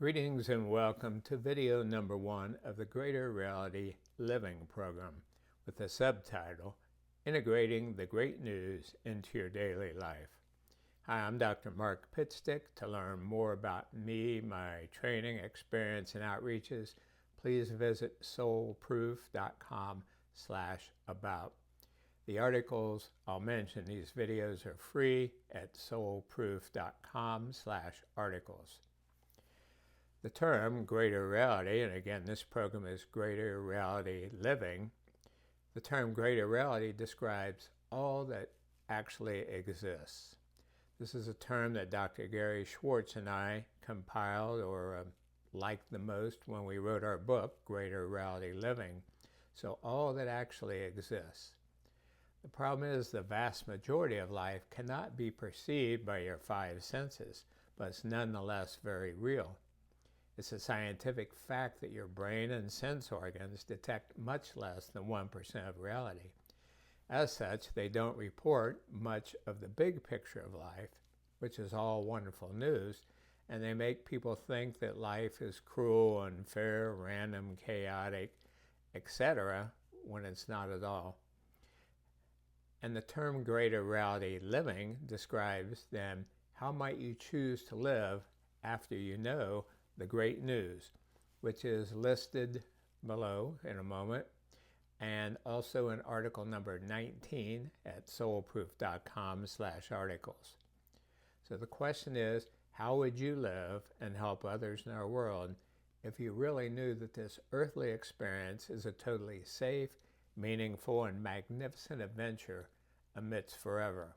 Greetings and welcome to video number 1 of the Greater Reality Living program with the subtitle, Integrating the Great News into Your Daily Life. Hi, I'm Dr. Mark Pitstick. To learn more about me, my training, experience, and outreaches, please visit soulproof.com/about. The articles I'll mention in these videos are free at soulproof.com/articles. The term greater reality, and again this program is Greater Reality Living, the term greater reality describes all that actually exists. This is a term that Dr. Gary Schwartz and I compiled or liked the most when we wrote our book, Greater Reality Living. So all that actually exists. The problem is the vast majority of life cannot be perceived by your five senses, but it's nonetheless very real. It's a scientific fact that your brain and sense organs detect much less than 1% of reality. As such, they don't report much of the big picture of life, which is all wonderful news, and they make people think that life is cruel, unfair, random, chaotic, etc., when it's not at all. And the term greater reality living describes then how might you choose to live after you know the great news, which is listed below in a moment, and also in article number 19 at soulproof.com/articles. So the question is, how would you live and help others in our world if you really knew that this earthly experience is a totally safe, meaningful, and magnificent adventure amidst forever?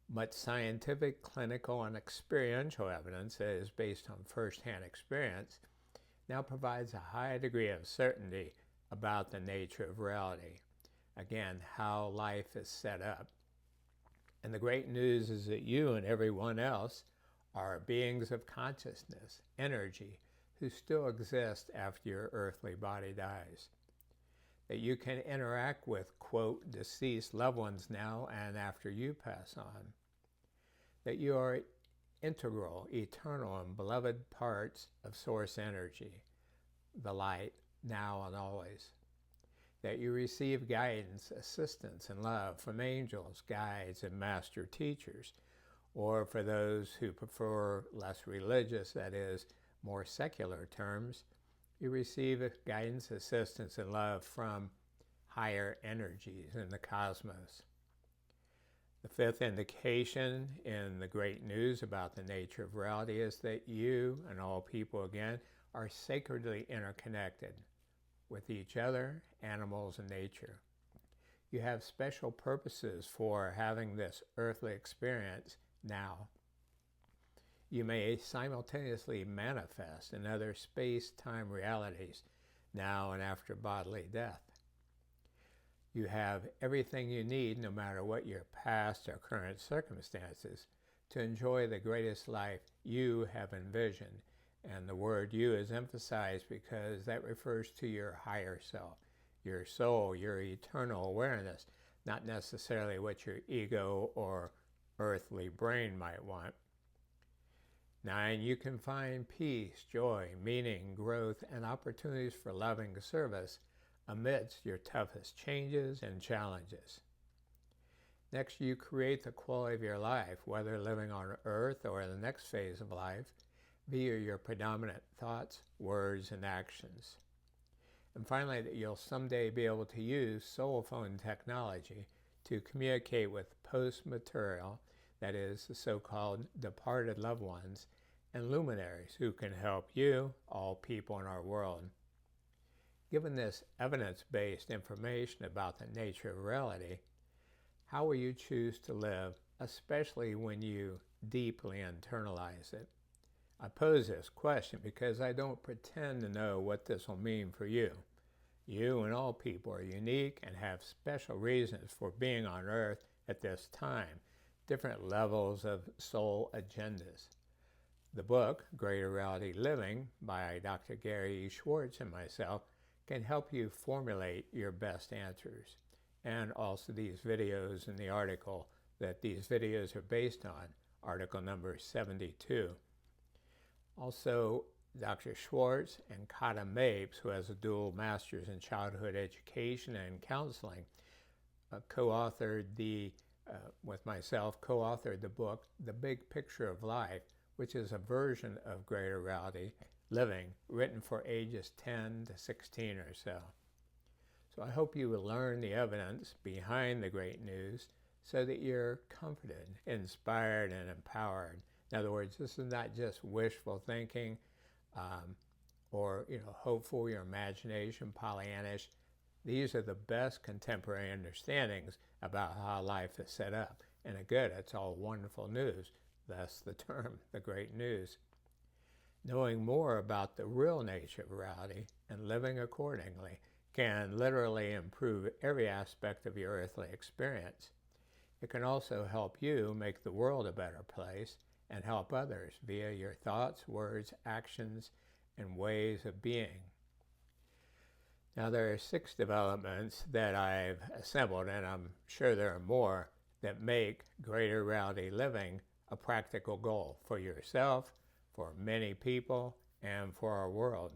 Much scientific, clinical, and experiential evidence that is based on first-hand experience now provides a high degree of certainty about the nature of reality. Again, how life is set up. And the great news is that you and everyone else are beings of consciousness, energy, who still exist after your earthly body dies. That you can interact with, quote, deceased loved ones now and after you pass on. That you are integral, eternal, and beloved parts of source energy, the light, now and always. That you receive guidance, assistance, and love from angels, guides, and master teachers, or for those who prefer less religious, that is, more secular terms, you receive guidance, assistance, and love from higher energies in the cosmos. The fifth indication in the great news about the nature of reality is that you and all people, again, are sacredly interconnected with each other, animals, and nature. You have special purposes for having this earthly experience now. You may simultaneously manifest in other space-time realities now and after bodily death. You have everything you need, no matter what your past or current circumstances, to enjoy the greatest life you have envisioned. And the word you is emphasized because that refers to your higher self, your soul, your eternal awareness, not necessarily what your ego or earthly brain might want. 9, you can find peace, joy, meaning, growth, and opportunities for loving service amidst your toughest changes and challenges. Next, you create the quality of your life, whether living on Earth or in the next phase of life, via your predominant thoughts, words, and actions. And finally, that you'll someday be able to use soul phone technology to communicate with post-material, that is, the so-called departed loved ones, and luminaries who can help you, all people in our world. Given this evidence-based information about the nature of reality, how will you choose to live, especially when you deeply internalize it? I pose this question because I don't pretend to know what this will mean for you. You and all people are unique and have special reasons for being on Earth at this time, different levels of soul agendas. The book, Greater Reality Living, by Dr. Gary E. Schwartz and myself, can help you formulate your best answers. And also these videos in the article that these videos are based on, article number 72. Also, Dr. Schwartz and Kata Mapes, who has a dual master's in childhood education and counseling, with myself, co-authored the book, The Big Picture of Life, which is a version of Greater Reality Living, written for ages 10 to 16 or so. So I hope you will learn the evidence behind the great news so that you're comforted, inspired, and empowered. In other words, this is not just wishful thinking or hopeful, your imagination, Pollyannish. These are the best contemporary understandings about how life is set up. And again, it's all wonderful news. Thus the term, the great news. Knowing more about the real nature of reality and living accordingly can literally improve every aspect of your earthly experience. It can also help you make the world a better place and help others via your thoughts, words, actions, and ways of being. Now, there are 6 developments that I've assembled, and I'm sure there are more, that make greater reality living a practical goal for yourself, for many people, and for our world.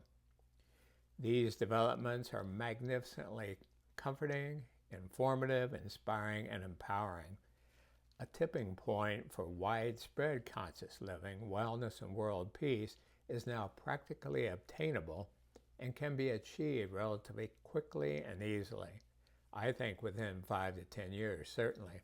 These developments are magnificently comforting, informative, inspiring, and empowering. A tipping point for widespread conscious living, wellness, and world peace is now practically obtainable and can be achieved relatively quickly and easily. I think within 5 to 10 years, certainly.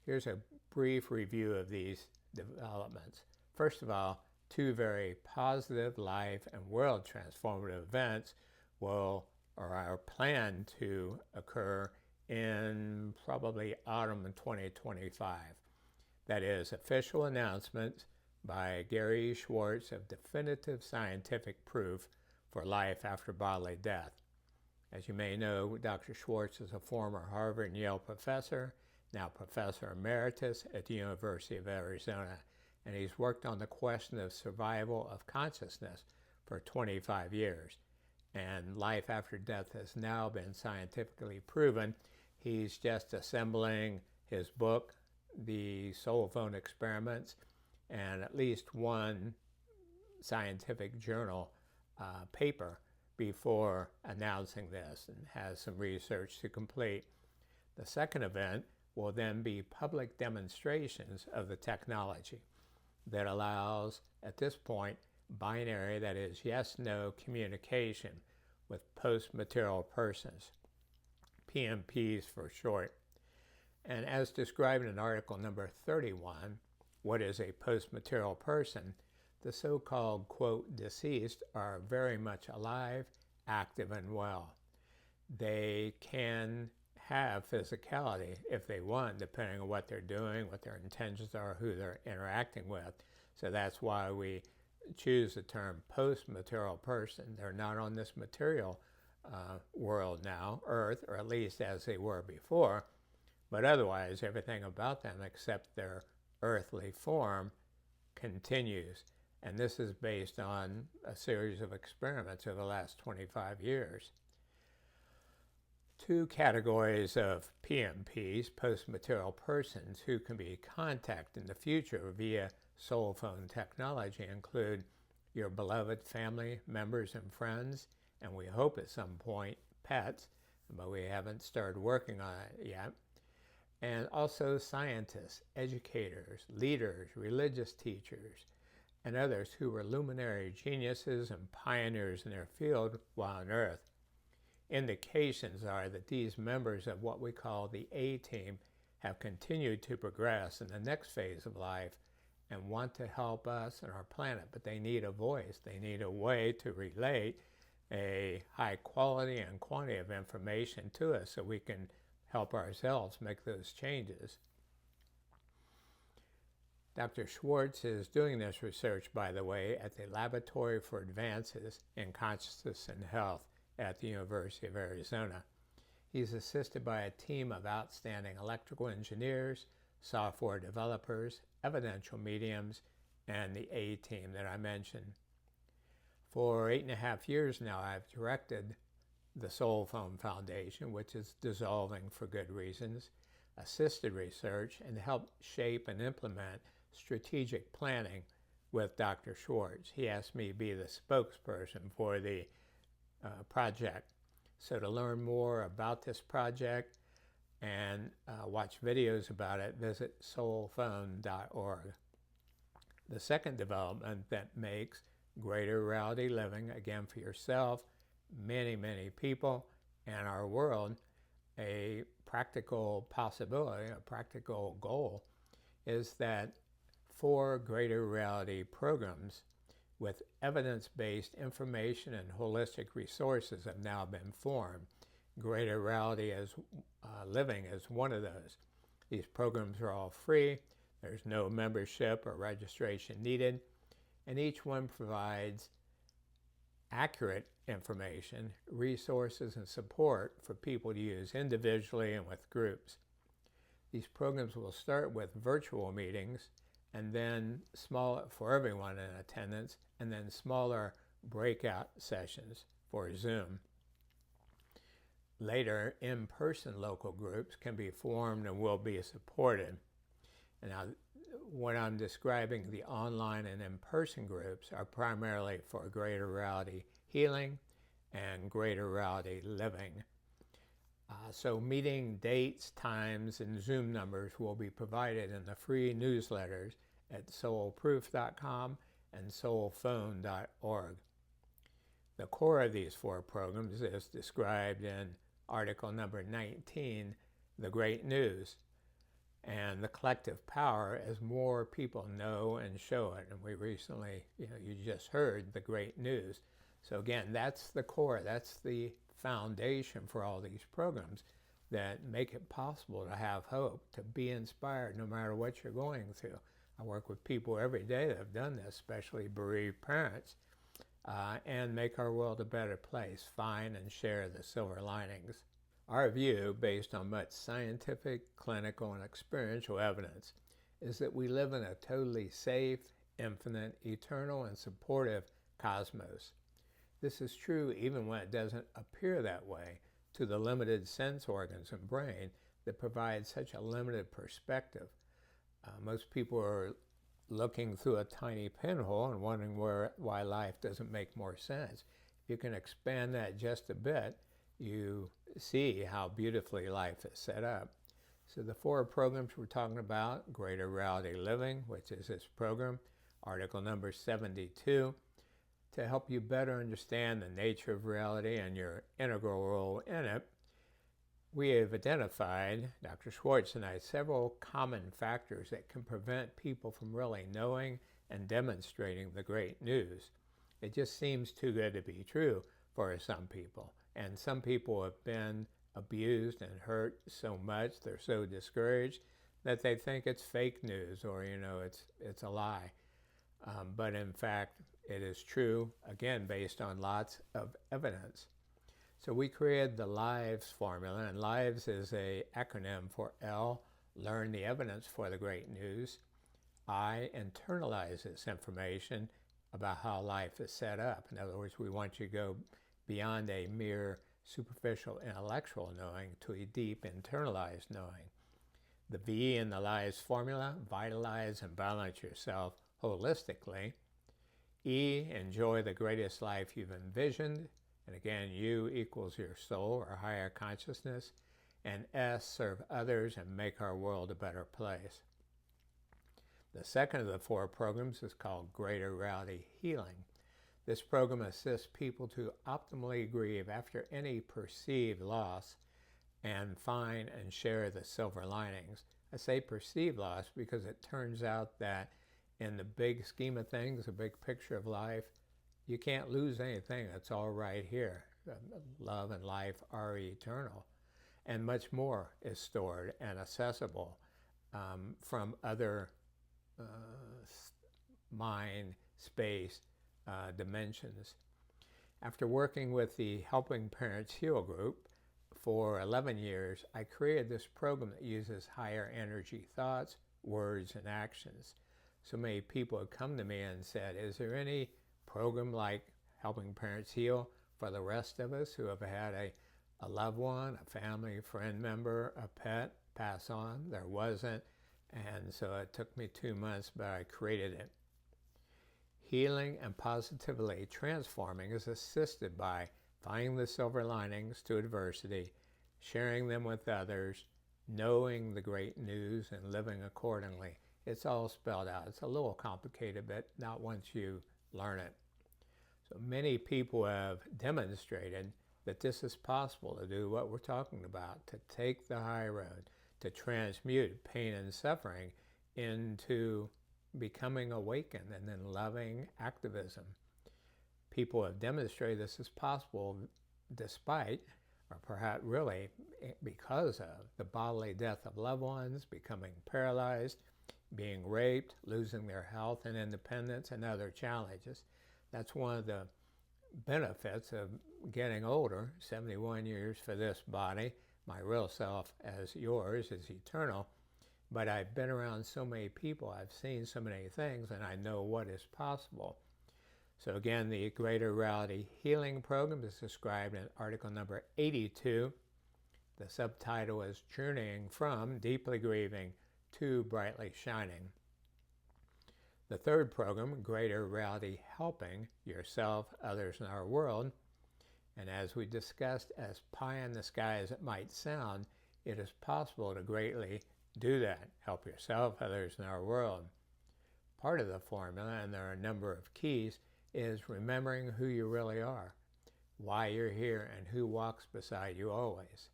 Here's a brief review of these developments. First of all, 2 very positive life and world transformative events are planned to occur in probably autumn of 2025. That is, official announcements by Gary Schwartz of definitive scientific proof for life after bodily death. As you may know, Dr. Schwartz is a former Harvard and Yale professor, now professor emeritus at the University of Arizona, and he's worked on the question of survival of consciousness for 25 years. And life after death has now been scientifically proven. He's just assembling his book, The Soul Phone Experiments, and at least 1 scientific journal paper before announcing this, and has some research to complete. The second event will then be public demonstrations of the technology that allows, at this point, binary, that is yes-no communication with post-material persons, PMPs for short. And as described in article number 31, What is a Post-Material Person? The so-called, quote, deceased are very much alive, active, and well. They can have physicality if they want, depending on what they're doing, what their intentions are, who they're interacting with. So that's why we choose the term post-material person. They're not on this material world now, Earth, or at least as they were before, but otherwise everything about them except their earthly form continues. And this is based on a series of experiments over the last 25 years. 2 categories of PMPs, post-material persons, who can be contacted in the future via soul phone technology include your beloved family members and friends, and we hope at some point pets, but we haven't started working on it yet. And also scientists, educators, leaders, religious teachers, and others who were luminary geniuses and pioneers in their field while on Earth. Indications are that these members of what we call the A-Team have continued to progress in the next phase of life and want to help us and our planet, but they need a voice. They need a way to relate a high quality and quantity of information to us so we can help ourselves make those changes. Dr. Schwartz is doing this research, by the way, at the Laboratory for Advances in Consciousness and Health at the University of Arizona. He's assisted by a team of outstanding electrical engineers, software developers, evidential mediums, and the A-Team that I mentioned. For 8.5 years now, I've directed the Soul Phone Foundation, which is dissolving for good reasons, assisted research, and helped shape and implement strategic planning with Dr. Schwartz. He asked me to be the spokesperson for the project. So to learn more about this project and watch videos about it, visit soulphone.org. The second development that makes greater reality living, again for yourself, many, many people, and our world, a practical possibility, a practical goal, is that 4 greater reality programs with evidence-based information and holistic resources have now been formed. Greater Reality as Living is one of those. These programs are all free. There's no membership or registration needed, and each one provides accurate information, resources, and support for people to use individually and with groups. These programs will start with virtual meetings and then for everyone in attendance, and then smaller breakout sessions for Zoom. Later, in-person local groups can be formed and will be supported. And now, what I'm describing, the online and in-person groups, are primarily for greater reality healing and greater reality living. So meeting dates, times, and Zoom numbers will be provided in the free newsletters at soulproof.com and soulphone.org. The core of these 4 programs is described in article number 19, The Great News, and the collective power as more people know and show it. And we recently, you just heard the great news. So again, that's the core, that's the foundation for all these programs that make it possible to have hope, to be inspired no matter what you're going through. I work with people every day that have done this, especially bereaved parents, and make our world a better place, find and share the silver linings. Our view, based on much scientific, clinical, and experiential evidence, is that we live in a totally safe, infinite, eternal, and supportive cosmos. This is true even when it doesn't appear that way to the limited sense organs and brain that provide such a limited perspective. Most people are looking through a tiny pinhole and wondering why life doesn't make more sense. If you can expand that just a bit, you see how beautifully life is set up. So the 4 programs we're talking about: Greater Reality Living, which is this program, article number 72, to help you better understand the nature of reality and your integral role in it. We have identified, Dr. Schwartz and I, several common factors that can prevent people from really knowing and demonstrating the great news. It just seems too good to be true for some people. And some people have been abused and hurt so much, they're so discouraged that they think it's fake news or, it's a lie. But in fact, it is true, again, based on lots of evidence. So we created the LIVES formula, and LIVES is an acronym for L, learn the evidence for the great news. I, internalize this information about how life is set up. In other words, we want you to go beyond a mere superficial intellectual knowing to a deep internalized knowing. The V in the LIVES formula, vitalize and balance yourself holistically. E, enjoy the greatest life you've envisioned. And again, U equals your soul or higher consciousness. And S, serve others and make our world a better place. The second of the 4 programs is called Greater Reality Healing. This program assists people to optimally grieve after any perceived loss and find and share the silver linings. I say perceived loss because it turns out that in the big scheme of things, the big picture of life, you can't lose anything. It's all right here. Love and life are eternal. And much more is stored and accessible from other mind, space, dimensions. After working with the Helping Parents Heal group for 11 years, I created this program that uses higher energy thoughts, words, and actions. So many people have come to me and said, is there any program like Helping Parents Heal for the rest of us who have had a loved one, a family, friend member, a pet pass on? There wasn't. And so it took me 2 months, but I created it. Healing and positively transforming is assisted by finding the silver linings to adversity, sharing them with others, knowing the great news, and living accordingly. It's all spelled out. It's a little complicated, but not once you learn it. So many people have demonstrated that this is possible to do what we're talking about, to take the high road, to transmute pain and suffering into becoming awakened and then loving activism. People have demonstrated this is possible despite, or perhaps really because of, the bodily death of loved ones, becoming paralyzed, being raped, losing their health and independence, and other challenges. That's one of the benefits of getting older, 71 years for this body. My real self as yours is eternal. But I've been around so many people, I've seen so many things, and I know what is possible. So again, the Greater Reality Healing Program is described in article number 82. The subtitle is Journeying from Deeply Grieving to Brightly Shining. The third program, Greater Reality Helping Yourself, Others, and Our World. And as we discussed, as pie in the sky as it might sound, it is possible to greatly do that. Help yourself, others, and our world. Part of the formula, and there are a number of keys, is remembering who you really are, why you're here, and who walks beside you always.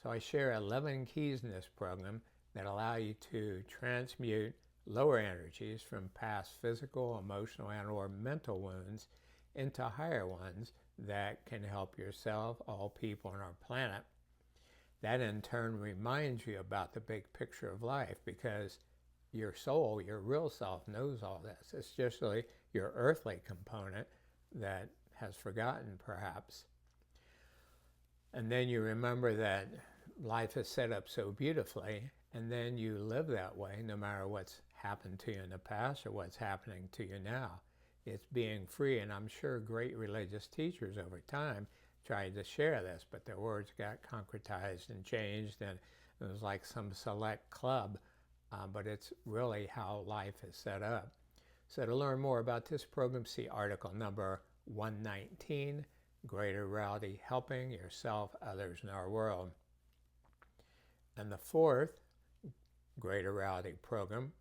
So I share 11 keys in this program that allow you to transmute lower energies from past physical, emotional, and or mental wounds into higher ones that can help yourself, all people on our planet. That in turn reminds you about the big picture of life, because your soul, your real self, knows all this. It's just really your earthly component that has forgotten, perhaps. And then you remember that life is set up so beautifully, and then you live that way no matter what's happened to you in the past or what's happening to you now. It's being free, and I'm sure great religious teachers over time tried to share this, but their words got concretized and changed, and it was like some select club, but it's really how life is set up. So to learn more about this program, see article number 119, Greater Reality Helping Yourself, Others, and Our World. And the fourth Greater Reality program,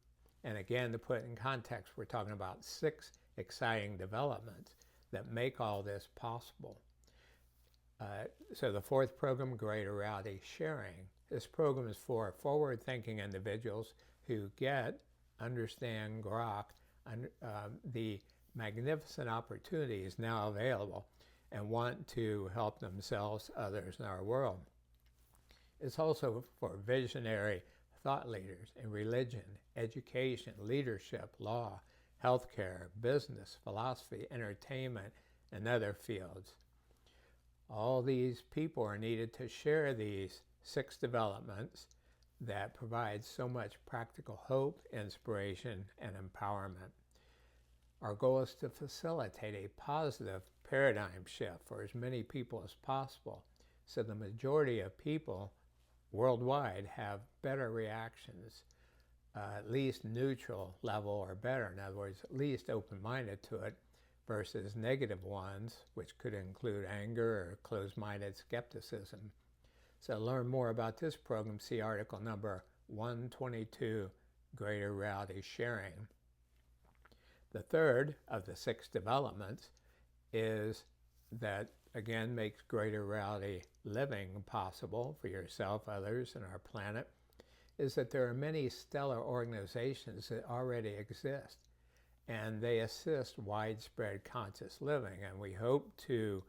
and again, to put it in context, we're talking about 6 exciting developments that make all this possible. So the fourth program, Greater Reality Sharing. This program is for forward-thinking individuals who understand, grok, the magnificent opportunities now available and want to help themselves, others, and our world. It's also for visionary thought leaders in religion, education, leadership, law, healthcare, business, philosophy, entertainment, and other fields. All these people are needed to share these 6 developments that provide so much practical hope, inspiration, and empowerment. Our goal is to facilitate a positive paradigm shift for as many people as possible, so the majority of people worldwide have better reactions, at least neutral level or better. In other words, at least open-minded to it, versus negative ones, which could include anger or closed-minded skepticism. So to learn more about this program, see article number 122, Greater Reality Sharing. The third of the 6 developments is that, again, makes greater reality living possible for yourself, others, and our planet, is that there are many stellar organizations that already exist, and they assist widespread conscious living, and we hope to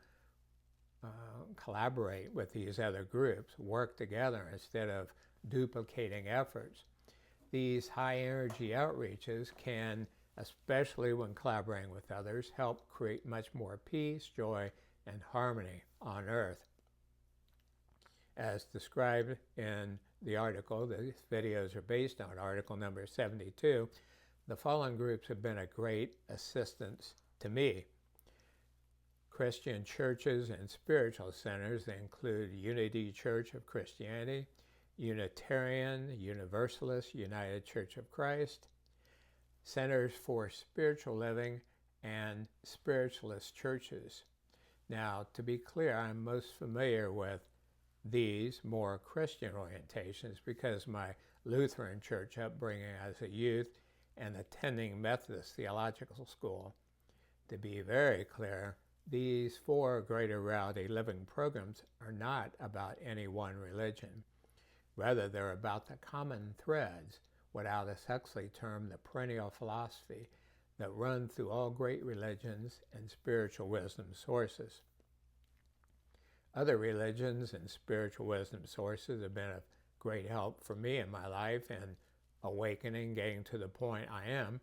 collaborate with these other groups, work together instead of duplicating efforts. These high energy outreaches can, especially when collaborating with others, help create much more peace, joy, and harmony on Earth. As described in the article, these videos are based on article number 72, the following groups have been a great assistance to me. Christian churches and spiritual centers, they include Unity Church of Christianity, Unitarian, Universalist, United Church of Christ, Centers for Spiritual Living, and spiritualist churches. Now, to be clear, I'm most familiar with these more Christian orientations because my Lutheran church upbringing as a youth and attending Methodist Theological School. To be very clear, these 4 Greater Reality Living programs are not about any one religion. Rather, they're about the common threads, what Aldous Huxley termed the perennial philosophy, that run through all great religions and spiritual wisdom sources. Other religions and spiritual wisdom sources have been of great help for me in my life and awakening, getting to the point I am,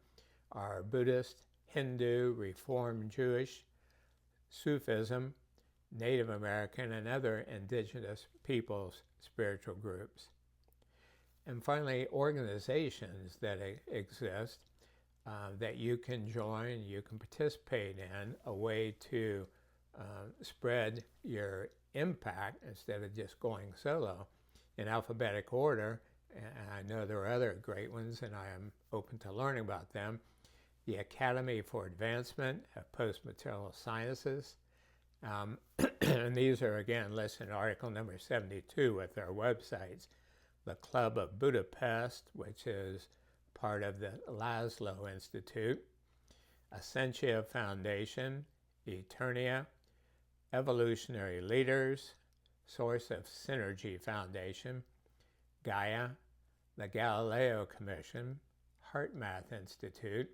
are Buddhist, Hindu, Reformed Jewish, Sufism, Native American, and other indigenous peoples' spiritual groups. And finally, organizations that exist that you can join, you can participate in, a way to spread your impact instead of just going solo in alphabetic order. And I know there are other great ones, and I am open to learning about them. The Academy for Advancement of Post-Material Sciences. And these are, again, listed in article number 72 with their websites. The Club of Budapest, which is part of the Laszlo Institute. Essentia Foundation, Eternia, Evolutionary Leaders, Source of Synergy Foundation, Gaia, the Galileo Commission, HeartMath Institute,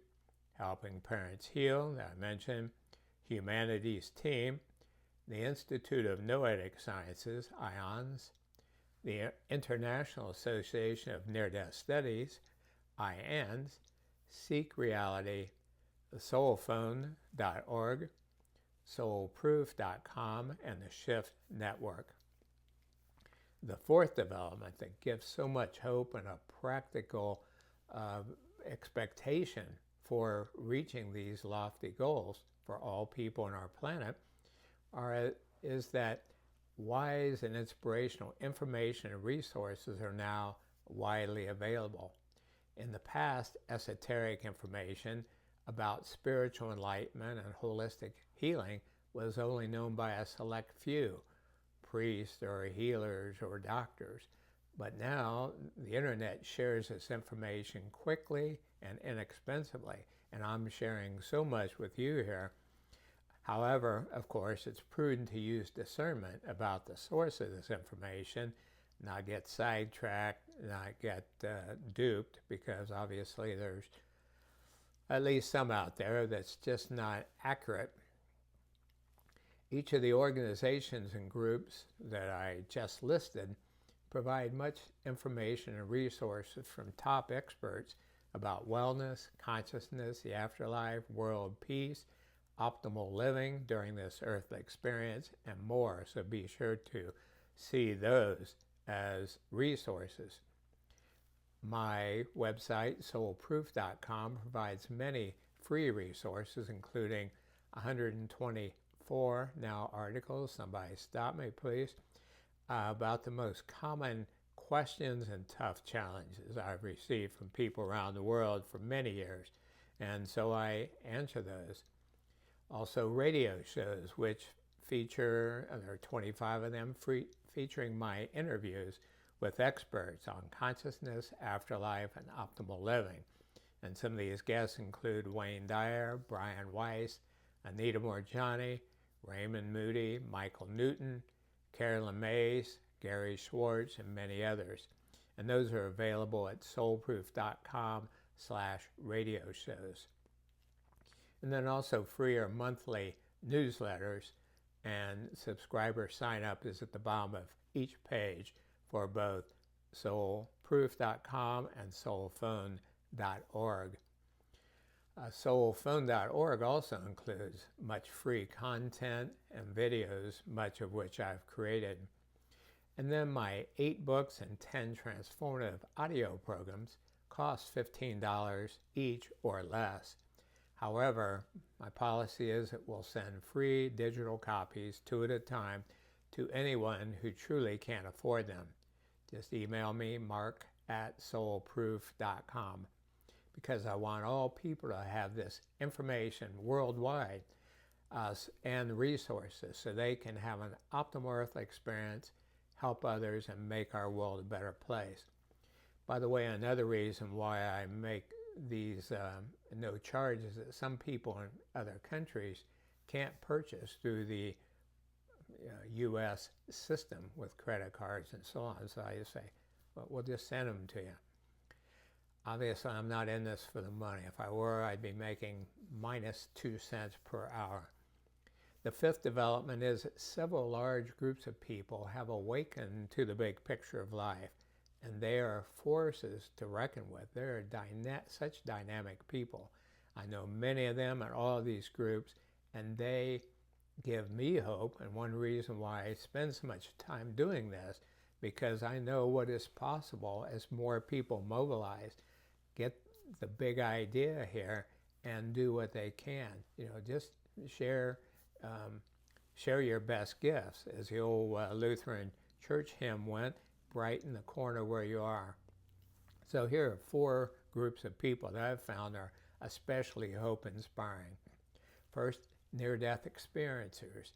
Helping Parents Heal, that I mentioned, Humanities Team, the Institute of Noetic Sciences, IONS, the International Association of Near-Death Studies, IANDS, Seek Reality, the soulphone.org, soulproof.com, and the Shift Network. The 4th development that gives so much hope and a practical expectation for reaching these lofty goals for all people on our planet is that wise and inspirational information and resources are now widely available. In the past, esoteric information about spiritual enlightenment and holistic healing was only known by a select few, priests or healers or doctors. But now the internet shares this information quickly and inexpensively, and I'm sharing so much with you here. However, of course, it's prudent to use discernment about the source of this information, not get sidetracked, not get duped, because obviously there's at least some out there that's just not accurate. Each of the organizations and groups that I just listed provide much information and resources from top experts about wellness, consciousness, the afterlife, world peace, optimal living during this earthly experience, and more. So be sure to see those as resources. My website, soulproof.com, provides many free resources, including 124 now articles, somebody stop me please, about the most common questions and tough challenges I've received from people around the world for many years, and so I answer those. Also radio shows, which feature, there are 25 of them, featuring my interviews with experts on consciousness, afterlife, and optimal living. And some of these guests include Wayne Dyer, Brian Weiss, Anita Moorjani, Raymond Moody, Michael Newton, Carolyn Mays, Gary Schwartz, and many others. And those are available at soulproof.com/radio shows. And then also free or monthly newsletters, and subscriber sign up is at the bottom of each page for both soulproof.com and soulphone.org. Soulphone.org also includes much free content and videos, much of which I've created. And then my 8 books and 10 transformative audio programs cost $15 each or less. However, my policy is it will send free digital copies 2 at a time to anyone who truly can't afford them. Just email me, mark@soulproof.com. because I want all people to have this information worldwide and resources so they can have an optimal earthly experience, help others, and make our world a better place. By the way, another reason why I make these no charges is that some people in other countries can't purchase through the U.S. system with credit cards and so on. So I just say, well, we'll just send them to you. Obviously, I'm not in this for the money. If I were, I'd be making minus 2 cents per hour. The fifth development is that several large groups of people have awakened to the big picture of life, and they are forces to reckon with. They're such dynamic people. I know many of them in all of these groups, and they give me hope, and one reason why I spend so much time doing this, because I know what is possible as more people mobilize, get the big idea here, and do what they can. Just share your best gifts, as the old Lutheran church hymn went, brighten the corner where you are. So here are 4 groups of people that I've found are especially hope-inspiring. First, near-death experiencers,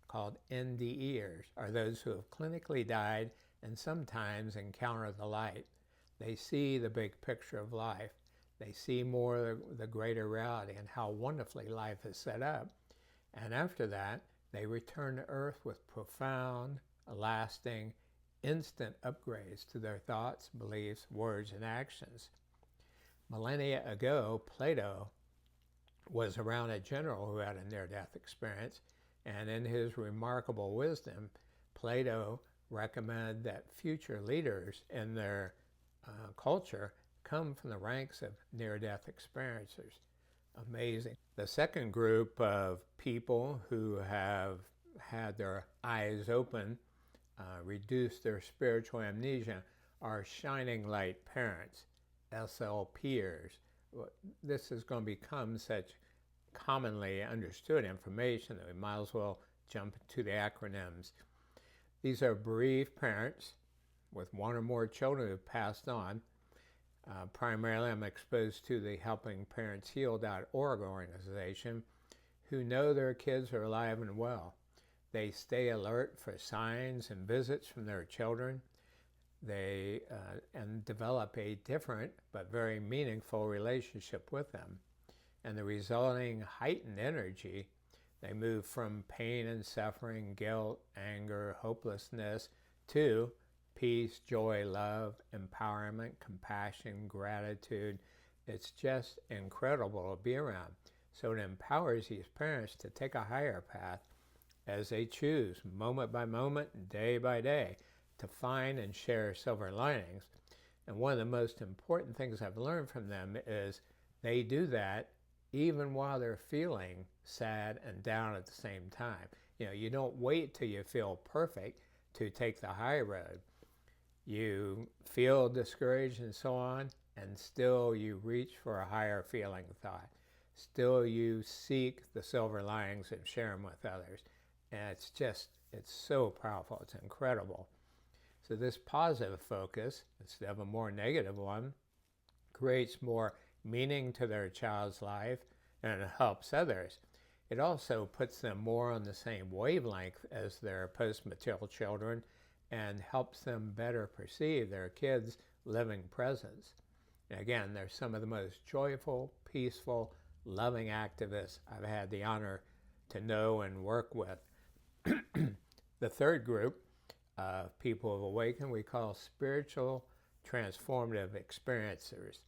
called NDEers, are those who have clinically died and sometimes encounter the light. They see the big picture of life. They see more the greater reality and how wonderfully life is set up. And after that, they return to earth with profound, lasting, instant upgrades to their thoughts, beliefs, words, and actions. Millennia ago, Plato was around a general who had a near-death experience, and in his remarkable wisdom, Plato recommended that future leaders in their culture come from the ranks of near-death experiencers. Amazing. The second group of people who have had their eyes open, reduced their spiritual amnesia, are shining light parents, SLPers. This is going to become such commonly understood information that we might as well jump to the acronyms. These are bereaved parents with 1 or more children who have passed on. Primarily, I'm exposed to the HelpingParentsHeal.org organization, who know their kids are alive and well. They stay alert for signs and visits from their children. They and develop a different but very meaningful relationship with them. And the resulting heightened energy, they move from pain and suffering, guilt, anger, hopelessness, to peace, joy, love, empowerment, compassion, gratitude. It's just incredible to be around. So it empowers these parents to take a higher path as they choose, moment by moment, day by day, to find and share silver linings. And one of the most important things I've learned from them is they do that even while they're feeling sad and down at the same time. You don't wait till you feel perfect to take the high road. You feel discouraged and so on, and still you reach for a higher feeling thought. Still you seek the silver linings and share them with others. And it's so powerful. It's incredible. So this positive focus, instead of a more negative one, creates more meaning to their child's life, and it helps others. It also puts them more on the same wavelength as their post-material children and helps them better perceive their kids' living presence. And again, they're some of the most joyful, peaceful, loving activists I've had the honor to know and work with. The third group of people who awaken we call spiritual transformative experiencers.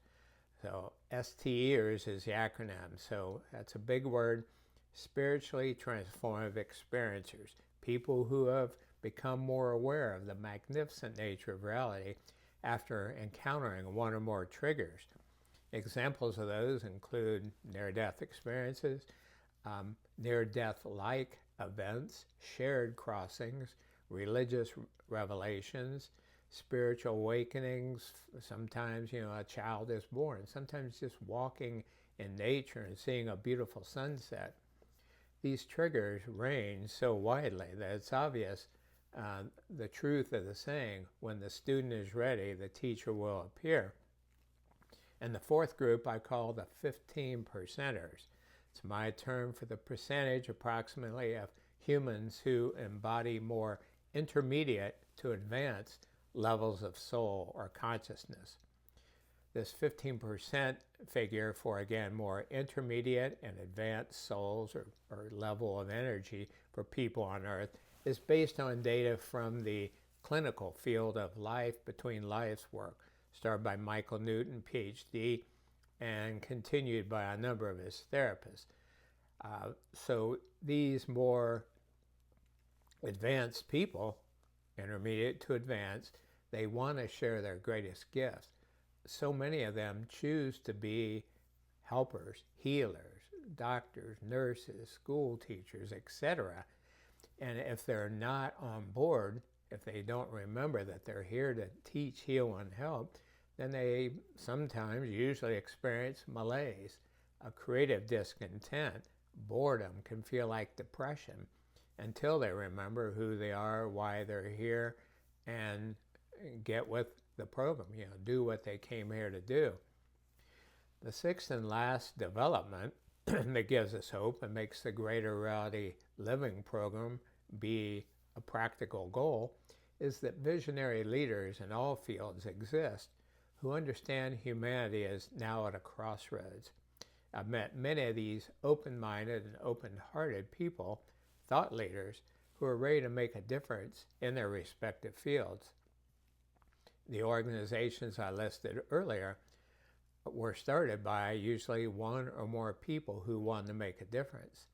So STEers is the acronym. So that's a big word. Spiritually transformative experiencers. People who have become more aware of the magnificent nature of reality after encountering 1 or more triggers. Examples of those include near-death experiences, near-death-like events, shared crossings, religious revelations, spiritual awakenings. Sometimes, a child is born. Sometimes just walking in nature and seeing a beautiful sunset. These triggers range so widely that it's obvious the truth of the saying, when the student is ready, the teacher will appear. And the fourth group I call the 15 percenters. It's my term for the percentage approximately of humans who embody more intermediate to advanced levels of soul or consciousness. This 15% figure for, again, more intermediate and advanced souls or level of energy for people on Earth is based on data from the clinical field of life between lives work, started by Michael Newton, PhD, and continued by a number of his therapists. So these more advanced people, intermediate to advanced, they want to share their greatest gifts. So many of them choose to be helpers, healers, doctors, nurses, school teachers, etc. And if they're not on board, if they don't remember that they're here to teach, heal, and help, then they sometimes usually experience malaise, a creative discontent, boredom, can feel like depression until they remember who they are, why they're here, and get with the program, do what they came here to do. The sixth and last development that gives us hope and makes the Greater Reality Living program be a practical goal is that visionary leaders in all fields exist who understand humanity is now at a crossroads. I've met many of these open-minded and open-hearted people, thought leaders, who are ready to make a difference in their respective fields. The organizations I listed earlier were started by usually one or more people who want to make a difference.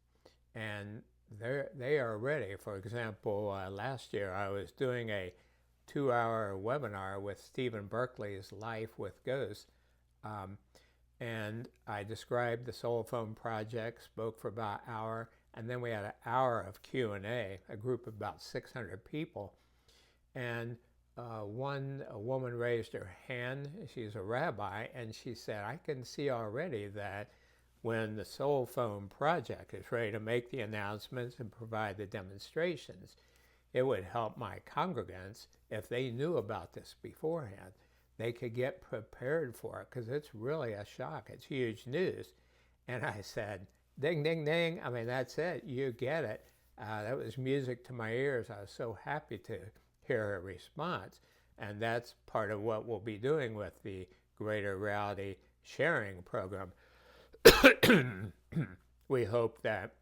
And they are ready. For example, last year I was doing a 2-hour webinar with Stephen Berkeley's Life with Ghosts. And I described the Soul Phone Project, spoke for about an hour, and then we had an hour of Q&A, a group of about 600 people. And a woman raised her hand. She's a rabbi, and she said, I can see already that when the Soul Phone Project is ready to make the announcements and provide the demonstrations, it would help my congregants if they knew about this beforehand. They could get prepared for it because it's really a shock. It's huge news. And I said, ding, ding, ding. I mean, that's it. You get it. That was music to my ears. I was so happy to hear her response. And that's part of what we'll be doing with the Greater Reality Sharing Program. We hope that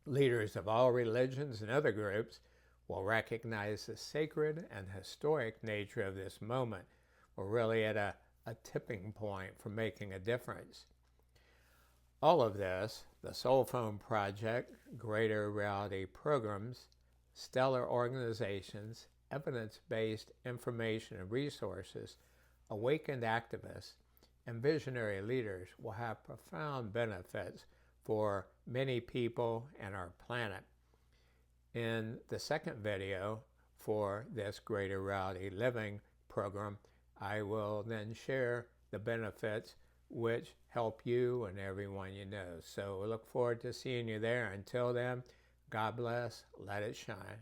leaders of all religions and other groups will recognize the sacred and historic nature of this moment. We're really at a tipping point for making a difference. All of this, the Soul Phone Project, Greater Reality Programs, stellar organizations, evidence-based information and resources, awakened activists, and visionary leaders will have profound benefits for many people and our planet. In the second video for this Greater Reality Living program, I will then share the benefits which help you and everyone you know. So we look forward to seeing you there. Until then, God bless, let it shine.